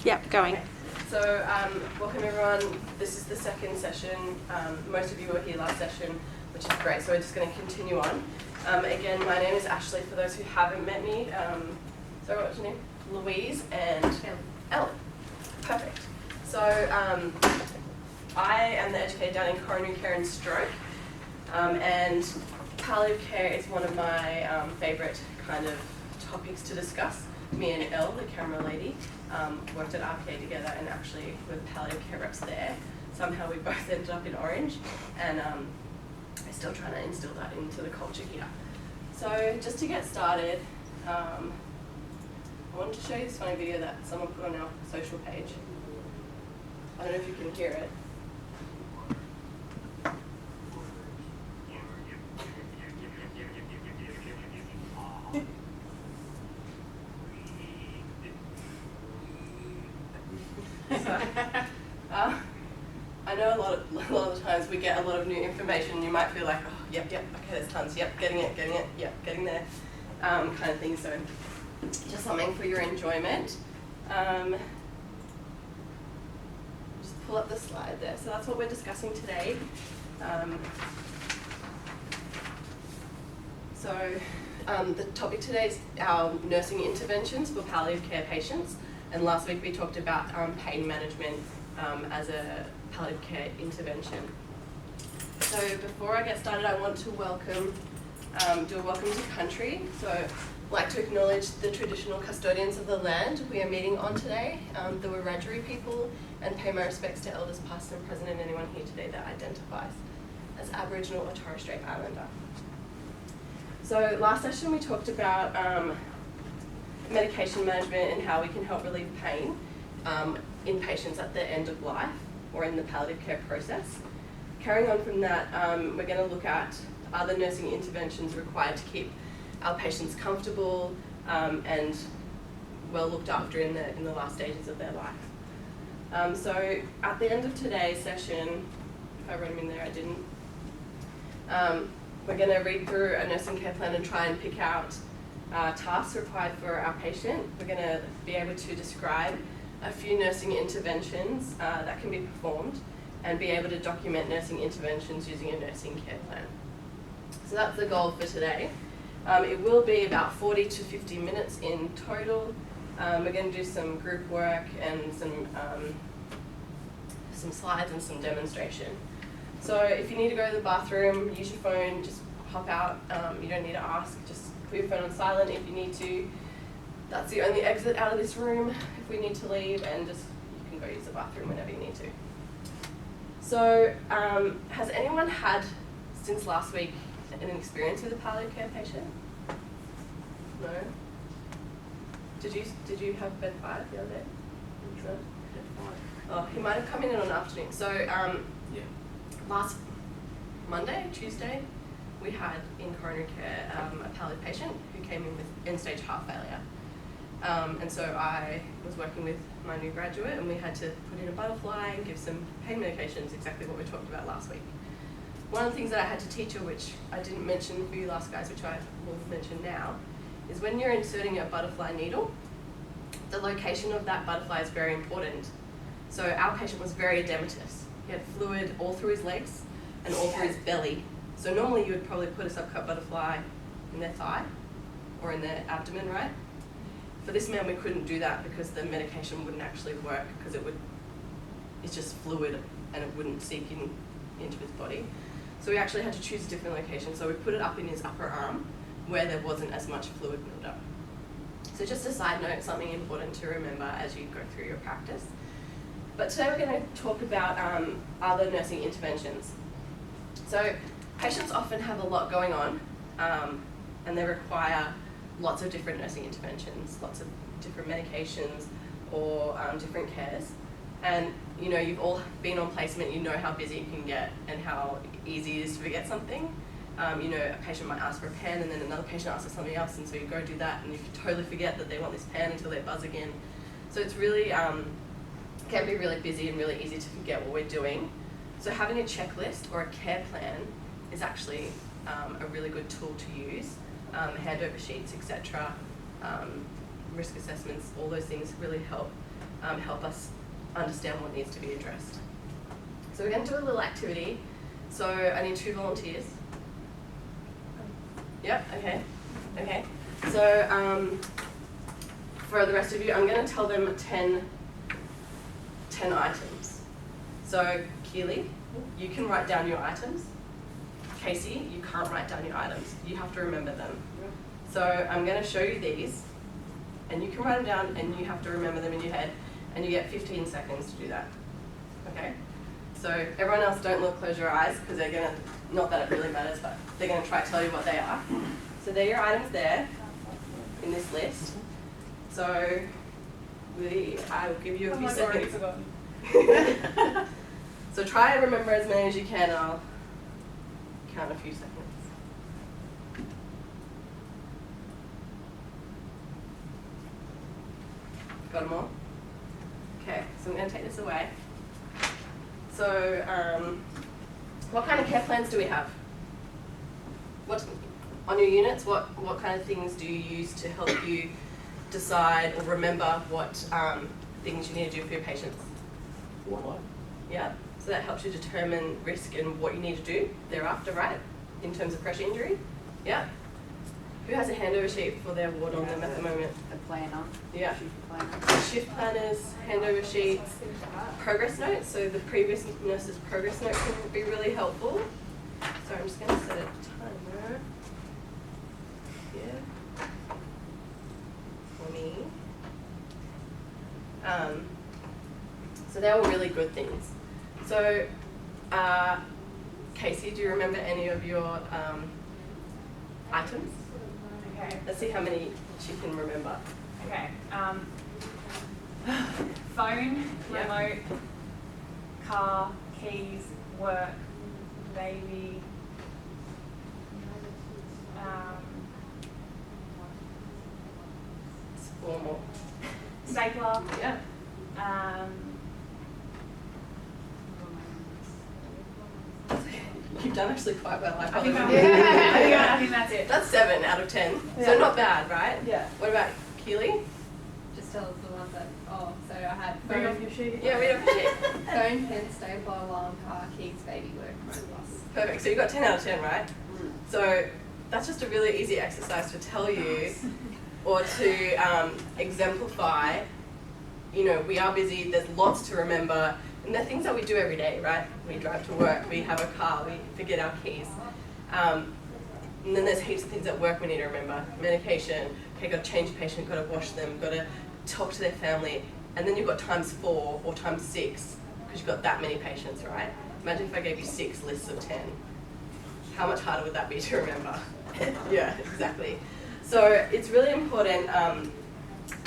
Yep, going. Okay. So, welcome everyone. This is the second session. Most of you were here last session, which is great. So we're just going to continue on. Again, my name is Ashley. For those who haven't met me, so what's your name? Louise and Ellen. Perfect. So, I am the educator down in coronary care and stroke, and palliative care is one of my favourite kind of topics to discuss. Me and Elle, the camera lady, worked at RPA together and actually were the palliative care reps there. Somehow we both ended up in Orange, and I'm still trying to instill that into the culture here. So just to get started, I wanted to show you this funny video that someone put on our social page. I don't know if you can hear it. I know a lot of the times we get a lot of new information and you might feel like, oh, yep, okay, there's tons, yep, getting it, yep, getting there, kind of thing. So just something for your enjoyment. Just pull up the slide there. So that's what we're discussing today. The topic today is our nursing interventions for palliative care patients. And last week we talked about pain management as a palliative care intervention. So before I get started, I want to do a welcome to country. So I'd like to acknowledge the traditional custodians of the land we are meeting on today, the Wiradjuri people, and pay my respects to elders past and present and anyone here today that identifies as Aboriginal or Torres Strait Islander. So last session we talked about medication management and how we can help relieve pain in patients at the end of life or in the palliative care process. Carrying on from that, we're going to look at other nursing interventions required to keep our patients comfortable and well looked after in the last stages of their life. So at the end of today's session, if I wrote them in there, I didn't. We're going to read through a nursing care plan and try and pick out tasks required for our patient. We're going to be able to describe a few nursing interventions that can be performed and be able to document nursing interventions using a nursing care plan. So that's the goal for today. It will be about 40 to 50 minutes in total. We're going to do some group work and some slides and some demonstration. So if you need to go to the bathroom, use your phone, just hop out. You don't need to ask, just put your phone on silent if you need to. That's the only exit out of this room if we need to leave, and just you can go use the bathroom whenever you need to. So has anyone had, since last week, an experience with a palliative care patient? No? Did you have bed 5 the other day? No? Oh, he might have come in on an afternoon. So last Monday, Tuesday, we had in coronary care a palliative patient who came in with end-stage heart failure. And so I was working with my new graduate and we had to put in a butterfly and give some pain medications, exactly what we talked about last week. One of the things that I had to teach her, which I didn't mention for you last guys, which I will mention now, is when you're inserting a butterfly needle, the location of that butterfly is very important. So our patient was very edematous. He had fluid all through his legs and all through his belly. So normally you would probably put a subcut butterfly in their thigh or in their abdomen, right? For this man, we couldn't do that because the medication wouldn't actually work because it's just fluid and it wouldn't seep into his body. So we actually had to choose a different location. So we put it up in his upper arm where there wasn't as much fluid buildup. So just a side note, something important to remember as you go through your practice. But today we're going to talk about other nursing interventions. So patients often have a lot going on and they require lots of different nursing interventions, lots of different medications or different cares. And you know, you've all been on placement, you know how busy it can get and how easy it is to forget something. You know, a patient might ask for a pen and then another patient asks for something else, and so you go do that and you totally forget that they want this pen until they buzz again. So it's really, can be really busy and really easy to forget what we're doing. So having a checklist or a care plan is actually a really good tool to use. Handover sheets, etc., risk assessments, all those things really help help us understand what needs to be addressed. So we're going to do a little activity. So I need 2 volunteers. Yep, okay. Okay. So for the rest of you, I'm going to tell them 10 items. So Keely, you can write down your items. Casey, you can't write down your items. You have to remember them. So I'm going to show you these, and you can write them down, and you have to remember them in your head, and you get 15 seconds to do that. Okay? So everyone else, don't look, close your eyes, because they're going to, not that it really matters, but they're going to try to tell you what they are. So they're your items there in this list. So I will give you a few seconds. So try and remember as many as you can, and I'll count a few seconds. Got them all? Okay, so I'm going to take this away. So what kind of care plans do we have? On your units, what kind of things do you use to help you decide or remember what things you need to do for your patients? What? Yeah, so that helps you determine risk and what you need to do thereafter, right? In terms of crash injury? Yeah. Who has a handover sheet for their ward on them at the moment? The planner. Yeah. Shift planner. Shift planners, handover sheets, progress notes. So the previous nurse's progress note can be really helpful. So I'm just going to set a timer here for me. So they're all really good things. So Casey, do you remember any of your items? Okay. Let's see how many she can remember. Okay. Phone, remote, car, keys, work, baby, It's 4 more. stapler, Yeah. You've done actually quite well. I think that's it. That's 7 out of 10. Yeah. So not bad, right? Yeah. What about Keely? Just tell us the ones that, so I had Bring phone, off your sheet. Yeah, we have shit. phone, pen, stapler, alarm, car, keys, baby, work, remote bus. Perfect. So you got 10 out of 10, right? So that's just a really easy exercise to tell you or to exemplify, you know, we are busy, there's lots to remember, and they're things that we do every day, right? We drive to work, we have a car, we forget our keys. And then there's heaps of things at work we need to remember. Medication, okay, got to change the patient, got to wash them, got to talk to their family, and then you've got times 4 or times 6 because you've got that many patients, right? Imagine if I gave you 6 lists of 10. How much harder would that be to remember? Yeah, exactly. So it's really important.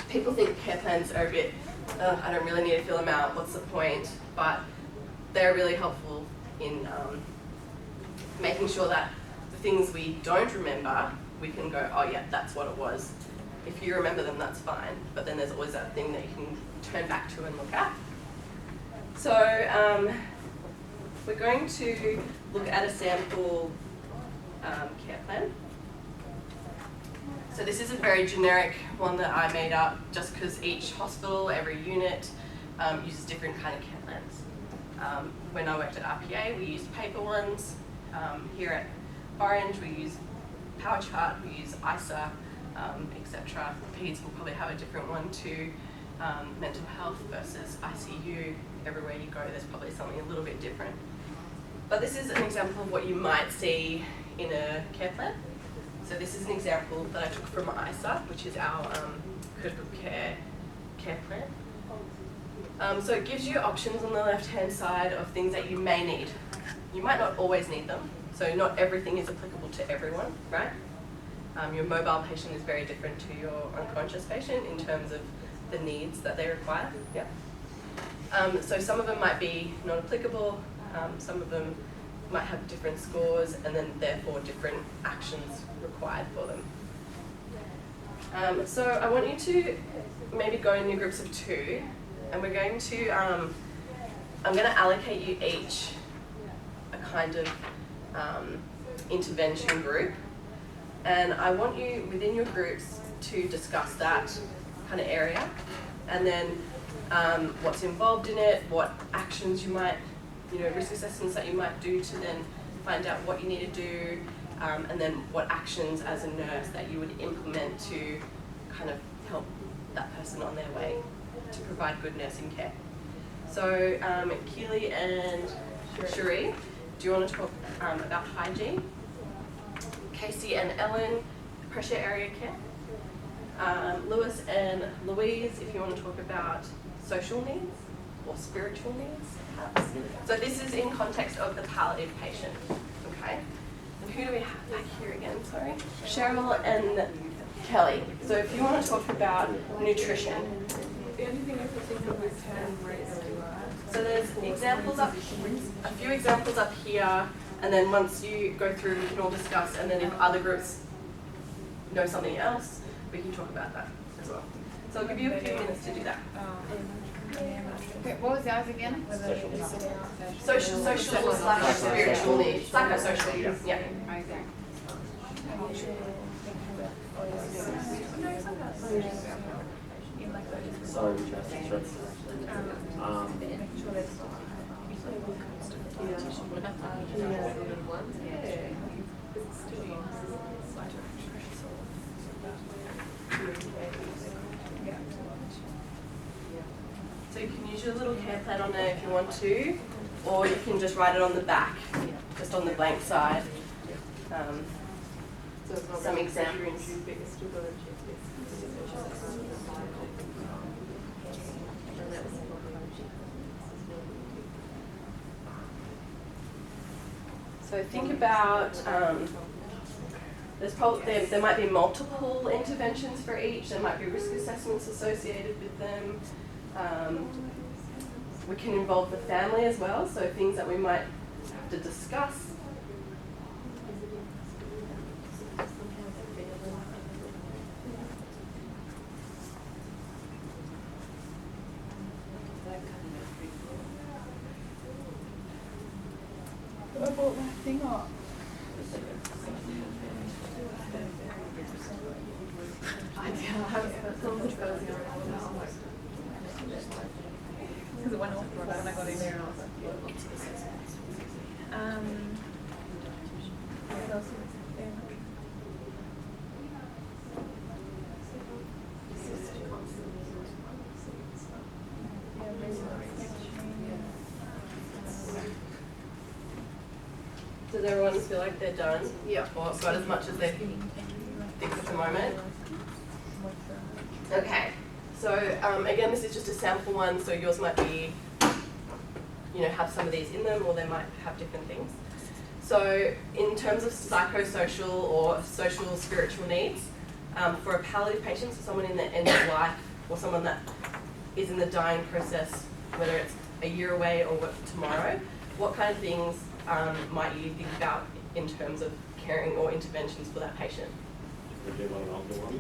People think care plans are a bit, I don't really need to fill them out, what's the point? But they're really helpful in making sure that the things we don't remember, we can go, oh yeah, that's what it was. If you remember them, that's fine. But then there's always that thing that you can turn back to and look at. So we're going to look at a sample care plan. So this is a very generic one that I made up just because each hospital, every unit uses different kind of care plans. When I worked at RPA, we used paper ones. Here at Orange, we use Power Chart, we use ISA, etc. PEDS will probably have a different one too. Mental health versus ICU, everywhere you go, there's probably something a little bit different. But this is an example of what you might see in a care plan. So this is an example that I took from ISA, which is our critical care plan. So it gives you options on the left-hand side of things that you may need. You might not always need them, so not everything is applicable to everyone, right? Your mobile patient is very different to your unconscious patient in terms of the needs that they require. Yeah. So some of them might be non-applicable, some of them might have different scores and then therefore different actions required for them. So I want you to maybe go in your groups of 2 and we're going to, I'm going to allocate you each a kind of intervention group, and I want you within your groups to discuss that kind of area, and then what's involved in it, what actions you might, risk assessments that you might do to then find out what you need to do, and then what actions as a nurse that you would implement to kind of help that person on their way to provide good nursing care. So Keely and Cherie, do you want to talk about hygiene? Casey and Ellen, pressure area care. Lewis and Louise, if you want to talk about social needs or spiritual needs, perhaps. So this is in context of the palliative patient, okay? And who do we have back here again, sorry? Cheryl and Kelly. So if you want to talk about nutrition. The only thing I could think of is So there's examples up, a few examples up here, and then once you go through, we can all discuss, and then if other groups know something else, we can talk about that as well. So I'll give you a few minutes to do that. Okay, what was ours again? Social slash spiritual needs, psychosocial, yeah. Okay. Sorry, So you can use your little care plan on there if you want to, or you can just write it on the back, just on the blank side. Some examples. So think about, there might be multiple interventions for each, there might be risk assessments associated with them. We can involve the family as well, so things that we might have to discuss. I bought my thing up. Because it went off when I got in there. What else is there? Does everyone feel like they're done? Yeah. Or got as much as they think at the moment? Okay. So again, this is just a sample one, so yours might be, have some of these in them, or they might have different things. So in terms of psychosocial or social spiritual needs, for a palliative patient, so someone in the end of life, or someone that is in the dying process, whether it's a year away or tomorrow, what kind of things might you think about in terms of caring or interventions for that patient?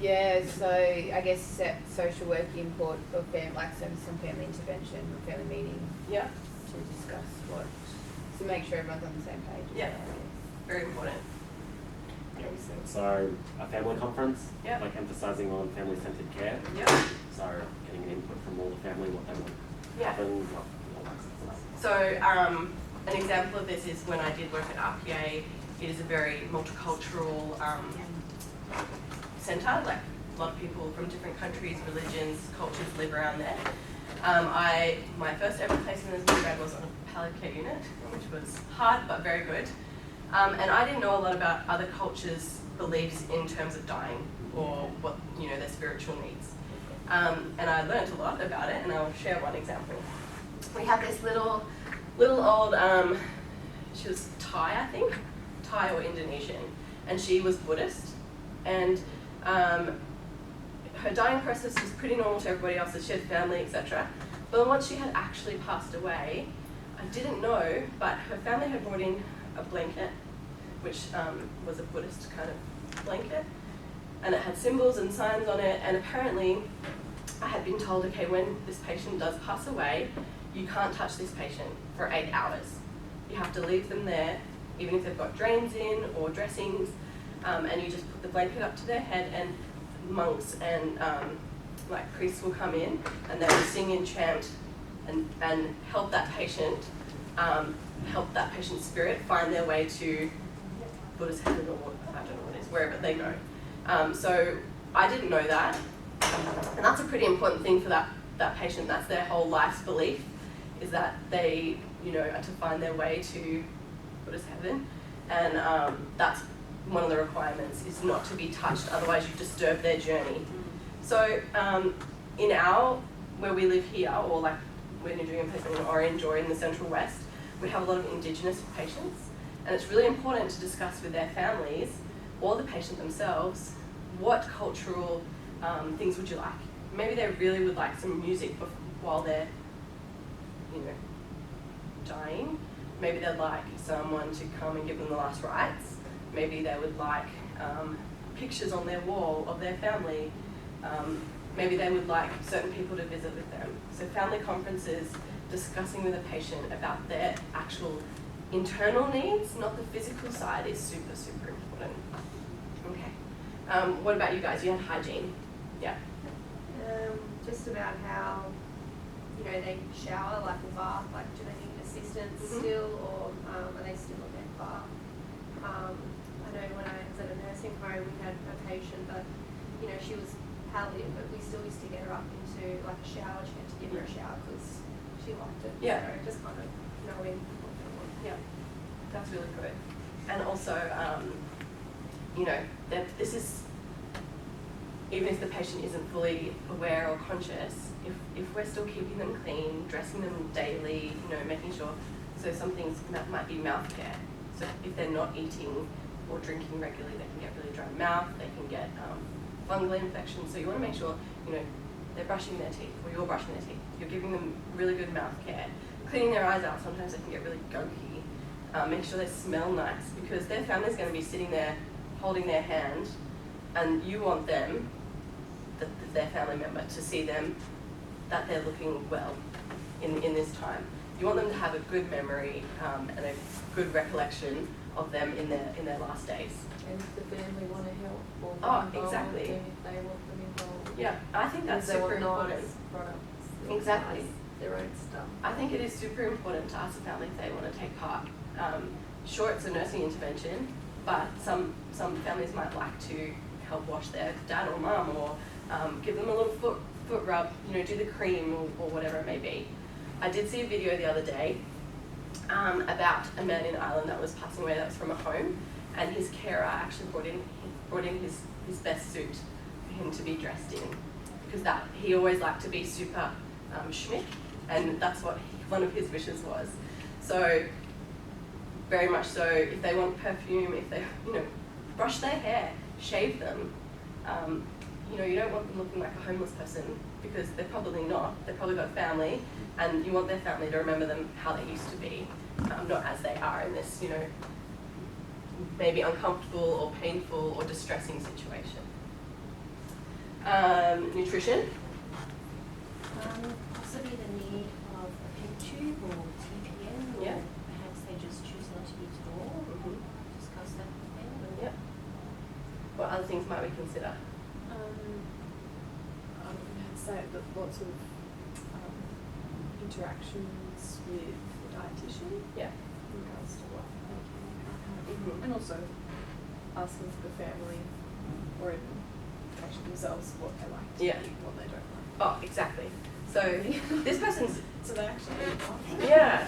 Yeah, so I guess social work input for like some family intervention, family meeting. Yeah. To discuss to make sure everyone's on the same page. Yeah. Very important. So a family conference, Yeah. like emphasising on family-centred care. Yeah. So getting an input from all the family, what they want Yeah. happen, all that sort of stuff. So an example of this is when I did work at RPA. It is a very multicultural centre, like a lot of people from different countries, religions, cultures live around there. My first ever placement as a grad was on a palliative care unit, which was hard but very good. And I didn't know a lot about other cultures' beliefs in terms of dying or what their spiritual needs. And I learned a lot about it, and I'll share one example. We had this little old, she was Thai, I think, Thai or Indonesian, and she was Buddhist, and her dying process was pretty normal to everybody else, she had family, etc. But once she had actually passed away, I didn't know, but her family had brought in a blanket, which was a Buddhist kind of blanket, and it had symbols and signs on it, and apparently I had been told, okay, when this patient does pass away, you can't touch this patient for 8 hours. You have to leave them there, even if they've got drains in or dressings, and you just put the blanket up to their head, and monks and like priests will come in and they will sing and chant and help that patient's spirit find their way to Buddha's heaven or I don't know what it is, wherever they go. So I didn't know that, and that's a pretty important thing for that patient. That's their whole life's belief, is that they, you know, are to find their way to Buddha's heaven, and that's one of the requirements, is not to be touched, otherwise you disturb their journey. So in where we live here, or like when you're doing a placement in Orange or in the Central West, we have a lot of Indigenous patients, and it's really important to discuss with their families or the patient themselves, what cultural things would you like? Maybe they really would like some music while they're, you know, dying. Maybe they'd like someone to come and give them the last rites. Maybe they would like pictures on their wall of their family. Maybe they would like certain people to visit with them. So family conferences, discussing with a patient about their actual internal needs, not the physical side, is super, super important. Okay. What about you guys? You had hygiene. Yeah. Just about how, you know, they shower, like a bath, like do they need assistance still, or are they still a bed bath? I know when I was at a nursing home, we had a patient that, you know, she was palliative, but we still used to get her up into like a shower. She had to give her a shower because she liked it. Yeah. So just kind of knowing what they want. Yeah, that's really good. And also, you know, that this is, even if the patient isn't fully aware or conscious, if we're still keeping them clean, dressing them daily, you know, making sure, so some things that might be mouth care. So if they're not eating or drinking regularly, they can get really dry mouth, they can get fungal infections. So you want to make sure, you know, they're brushing their teeth, or you're brushing their teeth. You're giving them really good mouth care. Cleaning their eyes out, sometimes they can get really gunky. Make sure they smell nice, because their family's going to be sitting there holding their hand, and you want them, their family member, to see them, that they're looking well in this time. You want them to have a good memory and a good recollection of them in their last days. And if the family want to help or Oh, involved, exactly. then if they want them involved. Yeah, I think that's Because they super want important. nice products, they want Exactly. nice, their own stuff. I think it is super important to ask the family if they want to take part. Sure, it's a nursing intervention, but some families might like to help wash their dad or mum, or give them a little foot rub, you know, do the cream or whatever it may be. I did see a video the other day about a man in Ireland that was passing away, that was from a home, and his carer actually brought in his best suit for him to be dressed in, because that he always liked to be super schmick, and that's what one of his wishes was. So very much so, if they want perfume, if they, you know, brush their hair, shave them, you know, you don't want them looking like a homeless person, because they're probably not. They've probably got a family, and you want their family to remember them how they used to be, not as they are in this, you know, maybe uncomfortable or painful or distressing situation. Nutrition. Possibly the need of a peg tube or TPN, or Yeah. perhaps they just choose not to eat at all. Discuss that with them. Yep. What other things might we consider? I'd say that lots of interactions with the dietitian Yeah. in regards to what they can and can't have, Mhm. and also asking for the family or even the patient themselves what they like to Yeah. eat and what they don't like. Oh, exactly. So this person's, So they actually yeah.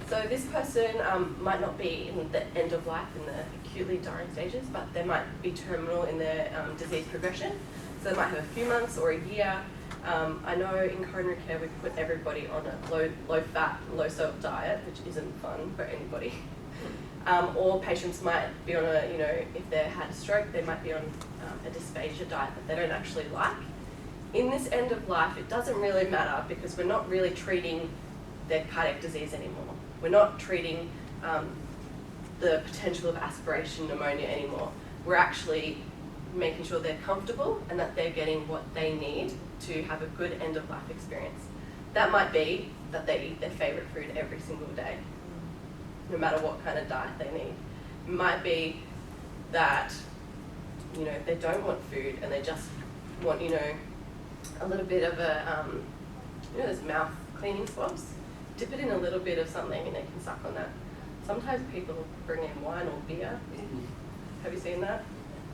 So this person might not be in the end of life, in the acutely dying stages, but they might be terminal in their disease progression. So they might have a few months or a year. I know in coronary care we put everybody on a low fat, low salt diet, which isn't fun for anybody. Or patients might be on a, you know, if they had a stroke, they might be on a dysphagia diet that they don't actually like. In this end of life, it doesn't really matter, because we're not really treating their cardiac disease anymore. We're not treating the potential of aspiration pneumonia anymore. We're actually making sure they're comfortable and that they're getting what they need to have a good end of life experience. That might be that they eat their favourite food every single day, no matter what kind of diet they need. It might be that, you know, they don't want food and they just want, you know, a little bit of a, those mouth cleaning swabs. Dip it in a little bit of something and they can suck on that. Sometimes people bring in wine or beer. Have you seen that?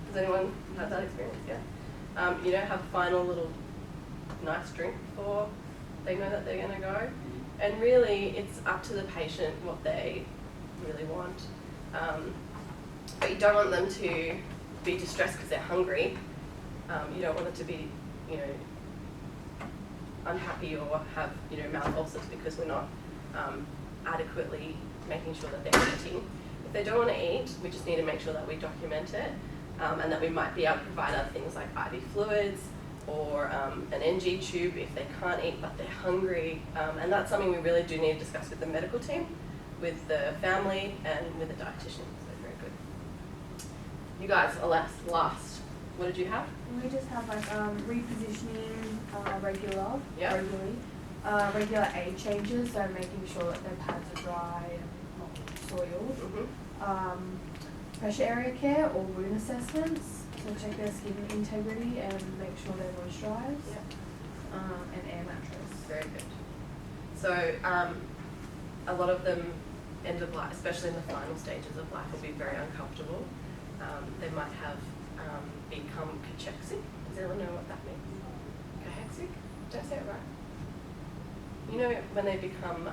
Has anyone had that experience? Yeah. Have a final little nice drink before they know that they're going to go. And really, it's up to the patient what they really want. But you don't want them to be distressed because they're hungry. You don't want them to be, unhappy or have, mouth ulcers because we're not adequately making sure that they're eating. If they don't want to eat, we just need to make sure that we document it and that we might be able to provide other things like IV fluids or an NG tube if they can't eat but they're hungry. And that's something we really do need to discuss with the medical team, with the family and with the dietitian. So very good. You guys are last. What did you have? We just have like repositioning regularly, regular aid changes, so making sure that their pads are dry and not soiled. Pressure area care or wound assessments, so check their skin integrity and make sure they're moisturised. And air mattress. Very good. So a lot of them end of life, especially in the final stages of life, will be very uncomfortable. They might have become cachexic. Does anyone know what that means? Cachexic? Did I say it right? When they become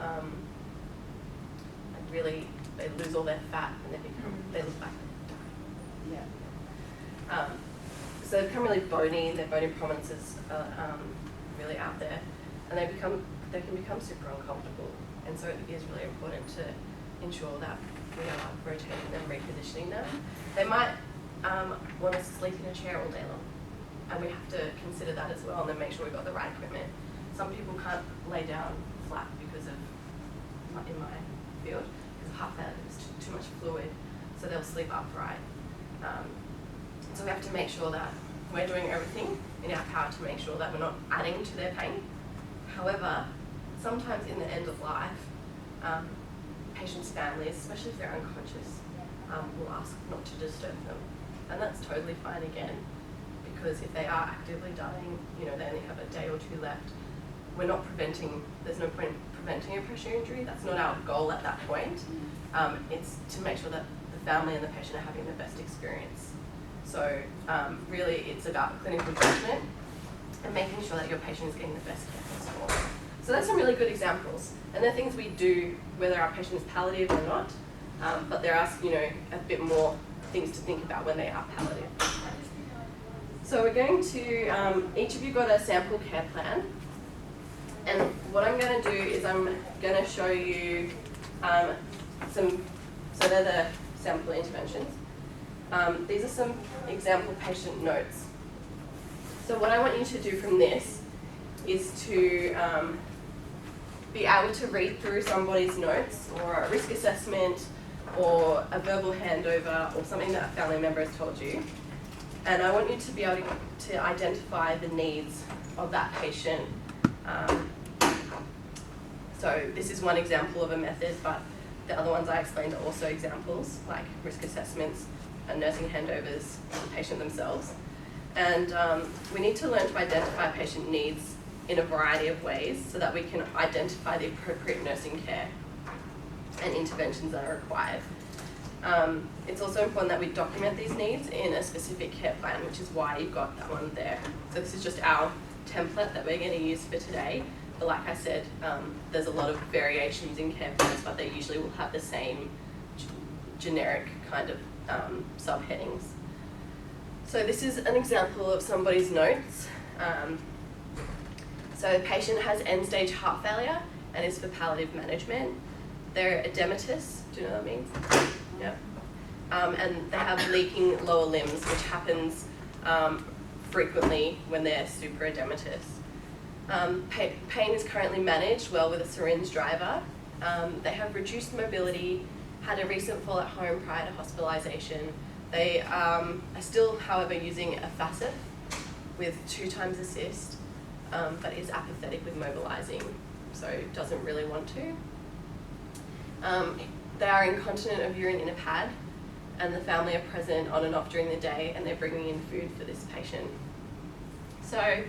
they lose all their fat and they look like they die. Yeah. So they become really bony, their bony prominences are really out there, and they can become super uncomfortable. And so it is really important to ensure that we are rotating them, repositioning them. They might want to sleep in a chair all day long, and we have to consider that as well, and then make sure we've got the right equipment. Some people can't lay down flat because of, in my field, because heart failure is too much fluid, so they'll sleep upright. So we have to make sure that we're doing everything in our power to make sure that we're not adding to their pain. However, sometimes in the end of life, patients' families, especially if they're unconscious, will ask not to disturb them. And that's totally fine again, because if they are actively dying, they only have a day or two left. We're not preventing, there's no point preventing a pressure injury. That's not our goal at that point. It's to make sure that the family and the patient are having the best experience. So really it's about clinical judgment and making sure that your patient is getting the best care possible. So that's some really good examples. And they're things we do whether our patient is palliative or not, but there are a bit more things to think about when they are palliative. So we're going to, each of you got a sample care plan. And what I'm going to do is I'm going to show you so they're the sample interventions. These are some example patient notes. So what I want you to do from this is to be able to read through somebody's notes or a risk assessment or a verbal handover or something that a family member has told you. And I want you to be able to identify the needs of that patient. So this is one example of a method, but the other ones I explained are also examples, like risk assessments and nursing handovers to the patient themselves. And we need to learn to identify patient needs in a variety of ways so that we can identify the appropriate nursing care and interventions that are required. It's also important that we document these needs in a specific care plan, which is why you've got that one there. So this is just our template that we're going to use for today. But like I said, there's a lot of variations in care plans, but they usually will have the same generic kind of subheadings. So this is an example of somebody's notes. So the patient has end-stage heart failure and is for palliative management. They're edematous, do you know what that means? Yep. And they have leaking lower limbs, which happens frequently when they're super edematous. Pain is currently managed well with a syringe driver. They have reduced mobility, had a recent fall at home prior to hospitalisation. They are still, however, using a facet with 2 times assist, but is apathetic with mobilising, so doesn't really want to. They are incontinent of urine in a pad, and the family are present on and off during the day, and they're bringing in food for this patient. So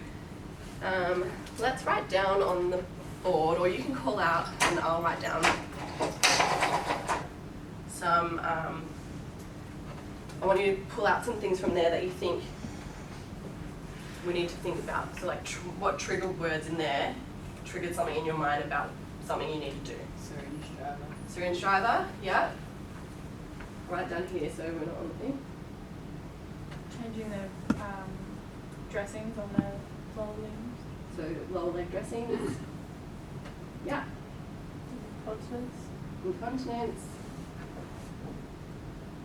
Let's write down on the board, or you can call out and I'll write down some, I want you to pull out some things from there that you think we need to think about. So like what triggered words in there triggered something in your mind about something you need to do. Syringe driver, yeah. Right down here so we're not on the thing. Changing the dressings on the lower limbs. So lower leg dressings. Yeah. Incontinence.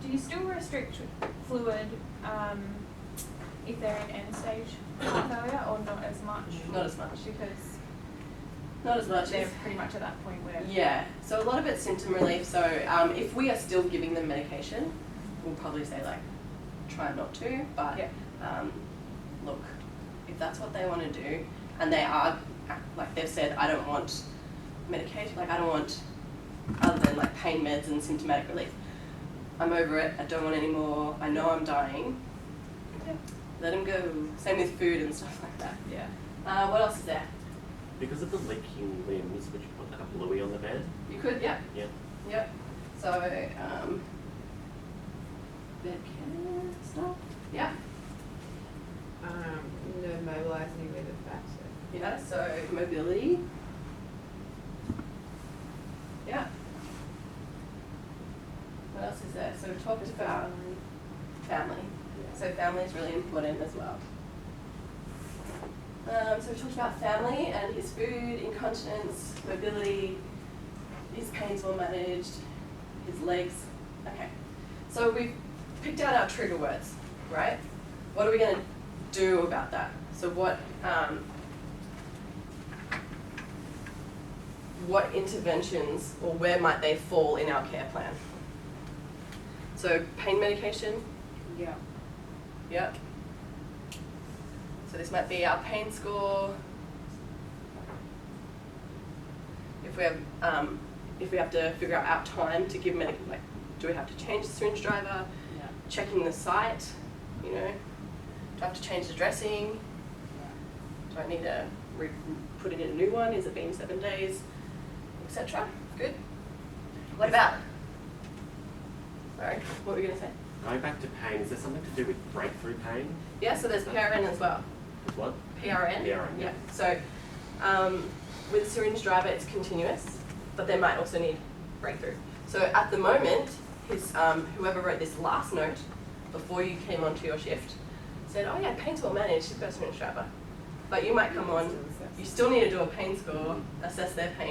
Do you still restrict fluid if they're in end stage heart failure, or not as much? Not as much. Because Not as much. they're pretty much at that point where. Yeah, so a lot of it's symptom relief. So if we are still giving them medication, we'll probably say like, try not to. But look, if that's what they want to do, and they are, like they've said, I don't want medication, like I don't want other than like pain meds and symptomatic relief. I'm over it, I don't want any more, I know I'm dying. Yeah. Let them go. Same with food and stuff like that. Yeah. What else is there? Because of the leaking limbs, would you put like a bluey on the bed? You could, yeah. Yeah. Yep. So, bed care stuff. Yeah. No mobilising with a factor. Yeah, so mobility. Yeah. What else is there? So we talked about family. So family is really important as well. So we talked about family and his food, incontinence, mobility, his pains well managed, his legs. Okay. So we've picked out our trigger words, right? What are we going to do about that? So what interventions or where might they fall in our care plan? So pain medication? Yeah. Yep. So this might be our pain score. If we have to figure out our time to give medication, like do we have to change the syringe driver? Yeah. Checking the site, you know. Do I have to change the dressing? Do I need to put in a new one? Is it been 7 days? Etc. Good. What about? Sorry, what were you going to say? Going back to pain, is there something to do with breakthrough pain? Yeah, so there's PRN as well. With what? PRN? PRN, Yeah. So with syringe driver, it's continuous, but they might also need breakthrough. So at the moment, whoever wrote this last note before you came onto your shift said, oh yeah, pain's well managed, you've got a syringe driver. But you might come on, you still need to do a pain score, assess their pain.